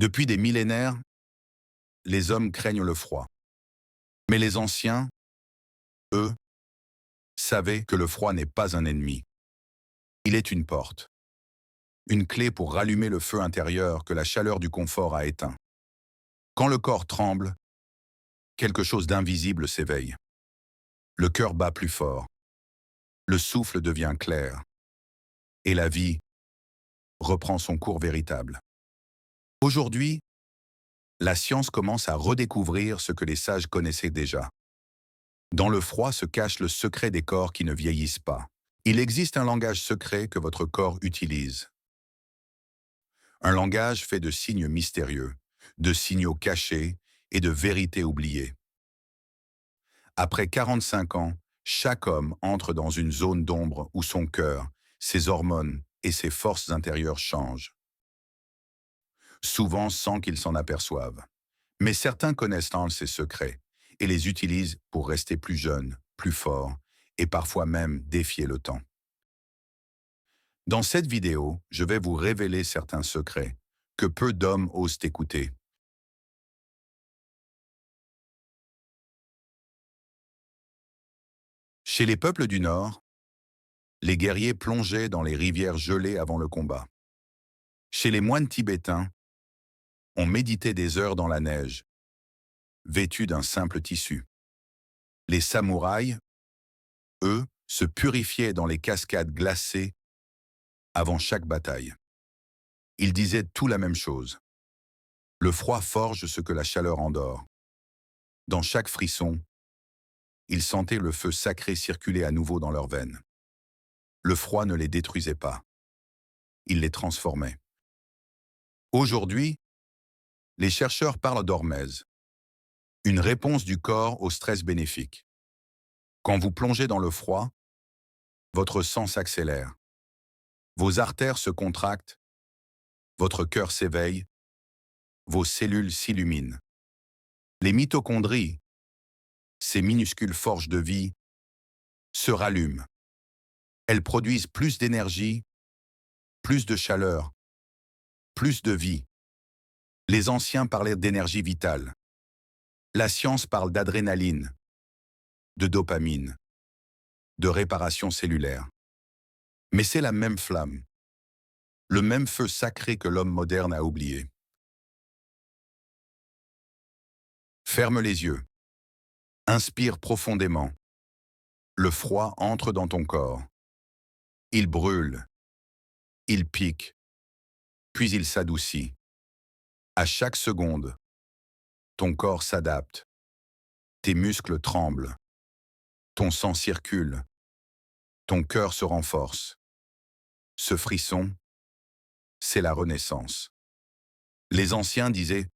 Depuis des millénaires, les hommes craignent le froid. Mais les anciens, eux, savaient que le froid n'est pas un ennemi. Il est une porte, une clé pour rallumer le feu intérieur que la chaleur du confort a éteint. Quand le corps tremble, quelque chose d'invisible s'éveille. Le cœur bat plus fort, le souffle devient clair, et la vie reprend son cours véritable. Aujourd'hui, la science commence à redécouvrir ce que les sages connaissaient déjà. Dans le froid se cache le secret des corps qui ne vieillissent pas. Il existe un langage secret que votre corps utilise. Un langage fait de signes mystérieux, de signaux cachés et de vérités oubliées. Après 45 ans, chaque homme entre dans une zone d'ombre où son cœur, ses hormones et ses forces intérieures changent. Souvent sans qu'ils s'en aperçoivent. Mais certains connaissent ces secrets et les utilisent pour rester plus jeunes, plus forts et parfois même défier le temps. Dans cette vidéo, je vais vous révéler certains secrets que peu d'hommes osent écouter. Chez les peuples du Nord, les guerriers plongeaient dans les rivières gelées avant le combat. Chez les moines tibétains, on méditait des heures dans la neige, vêtus d'un simple tissu. Les samouraïs, eux, se purifiaient dans les cascades glacées avant chaque bataille. Ils disaient tout la même chose. Le froid forge ce que la chaleur endort. Dans chaque frisson, ils sentaient le feu sacré circuler à nouveau dans leurs veines. Le froid ne les détruisait pas. Il les transformait. Aujourd'hui, les chercheurs parlent d'hormèse, une réponse du corps au stress bénéfique. Quand vous plongez dans le froid, votre sang s'accélère. Vos artères se contractent, votre cœur s'éveille, vos cellules s'illuminent. Les mitochondries, ces minuscules forges de vie, se rallument. Elles produisent plus d'énergie, plus de chaleur, plus de vie. Les anciens parlaient d'énergie vitale. La science parle d'adrénaline, de dopamine, de réparation cellulaire. Mais c'est la même flamme, le même feu sacré que l'homme moderne a oublié. Ferme les yeux. Inspire profondément. Le froid entre dans ton corps. Il brûle. Il pique. Puis il s'adoucit. À chaque seconde, ton corps s'adapte. Tes muscles tremblent. Ton sang circule. Ton cœur se renforce. Ce frisson, c'est la renaissance. Les anciens disaient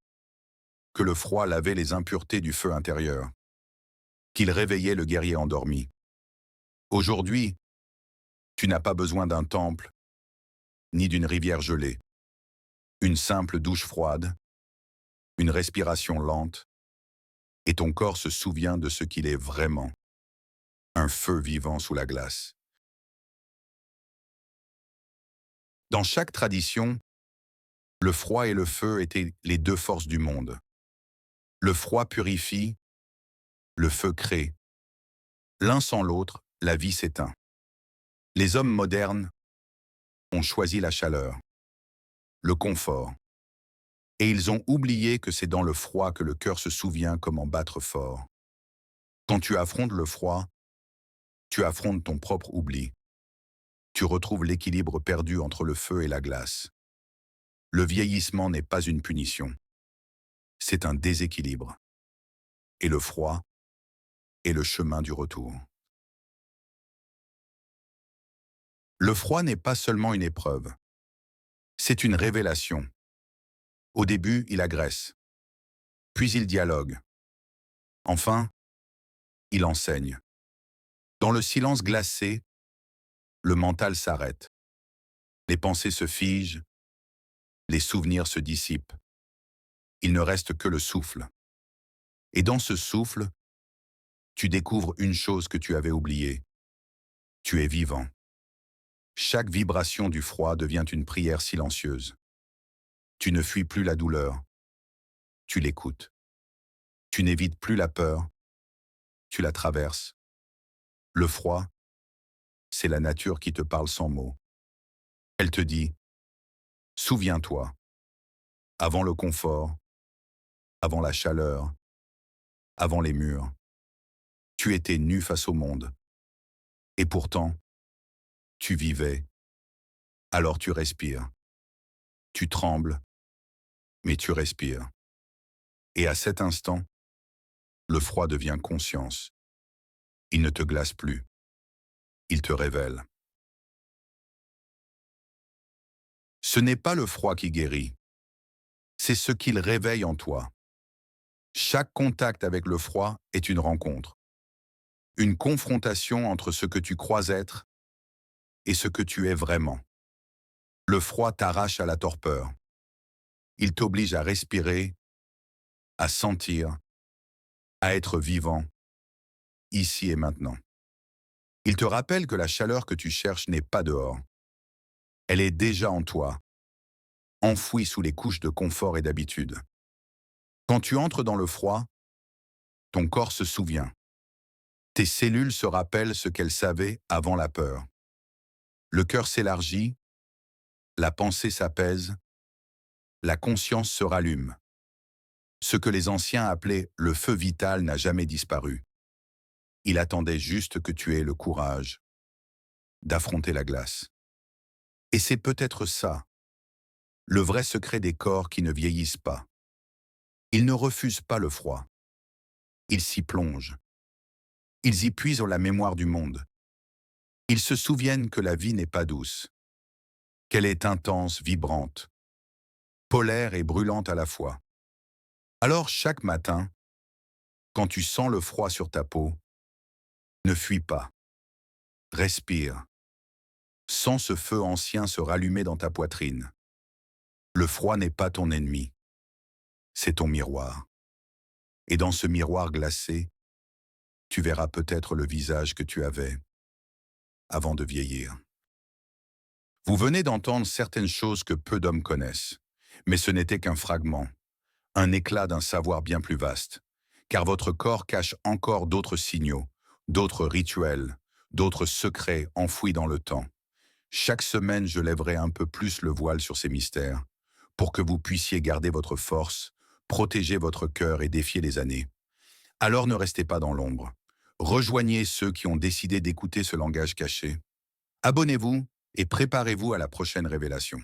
que le froid lavait les impuretés du feu intérieur, qu'il réveillait le guerrier endormi. Aujourd'hui, tu n'as pas besoin d'un temple, ni d'une rivière gelée. Une simple douche froide, une respiration lente, et ton corps se souvient de ce qu'il est vraiment, un feu vivant sous la glace. Dans chaque tradition, le froid et le feu étaient les deux forces du monde. Le froid purifie, le feu crée. L'un sans l'autre, la vie s'éteint. Les hommes modernes ont choisi la chaleur, le confort, et ils ont oublié que c'est dans le froid que le cœur se souvient comment battre fort. Quand tu affrontes le froid, tu affrontes ton propre oubli. Tu retrouves l'équilibre perdu entre le feu et la glace. Le vieillissement n'est pas une punition, c'est un déséquilibre. Et le froid est le chemin du retour. Le froid n'est pas seulement une épreuve, c'est une révélation. Au début, il agresse, puis il dialogue. Enfin, il enseigne. Dans le silence glacé, le mental s'arrête. Les pensées se figent, les souvenirs se dissipent. Il ne reste que le souffle. Et dans ce souffle, tu découvres une chose que tu avais oubliée. Tu es vivant. Chaque vibration du froid devient une prière silencieuse. Tu ne fuis plus la douleur, tu l'écoutes. Tu n'évites plus la peur, tu la traverses. Le froid, c'est la nature qui te parle sans mots. Elle te dit, souviens-toi, avant le confort, avant la chaleur, avant les murs, tu étais nu face au monde. Et pourtant, tu vivais, alors tu respires. Tu trembles, mais tu respires. Et à cet instant, le froid devient conscience. Il ne te glace plus, il te révèle. Ce n'est pas le froid qui guérit, c'est ce qu'il réveille en toi. Chaque contact avec le froid est une rencontre, une confrontation entre ce que tu crois être et ce que tu es vraiment. Le froid t'arrache à la torpeur. Il t'oblige à respirer, à sentir, à être vivant, ici et maintenant. Il te rappelle que la chaleur que tu cherches n'est pas dehors. Elle est déjà en toi, enfouie sous les couches de confort et d'habitude. Quand tu entres dans le froid, ton corps se souvient. Tes cellules se rappellent ce qu'elles savaient avant la peur. Le cœur s'élargit, la pensée s'apaise, la conscience se rallume. Ce que les anciens appelaient le feu vital n'a jamais disparu. Il attendait juste que tu aies le courage d'affronter la glace. Et c'est peut-être ça, le vrai secret des corps qui ne vieillissent pas. Ils ne refusent pas le froid. Ils s'y plongent. Ils y puisent la mémoire du monde. Ils se souviennent que la vie n'est pas douce, qu'elle est intense, vibrante, polaire et brûlante à la fois. Alors chaque matin, quand tu sens le froid sur ta peau, ne fuis pas, respire. Sens ce feu ancien se rallumer dans ta poitrine. Le froid n'est pas ton ennemi, c'est ton miroir. Et dans ce miroir glacé, tu verras peut-être le visage que tu avais avant de vieillir. Vous venez d'entendre certaines choses que peu d'hommes connaissent, mais ce n'était qu'un fragment, un éclat d'un savoir bien plus vaste, car votre corps cache encore d'autres signaux, d'autres rituels, d'autres secrets enfouis dans le temps. Chaque semaine, je lèverai un peu plus le voile sur ces mystères, pour que vous puissiez garder votre force, protéger votre cœur et défier les années. Alors ne restez pas dans l'ombre. Rejoignez ceux qui ont décidé d'écouter ce langage caché. Abonnez-vous et préparez-vous à la prochaine révélation.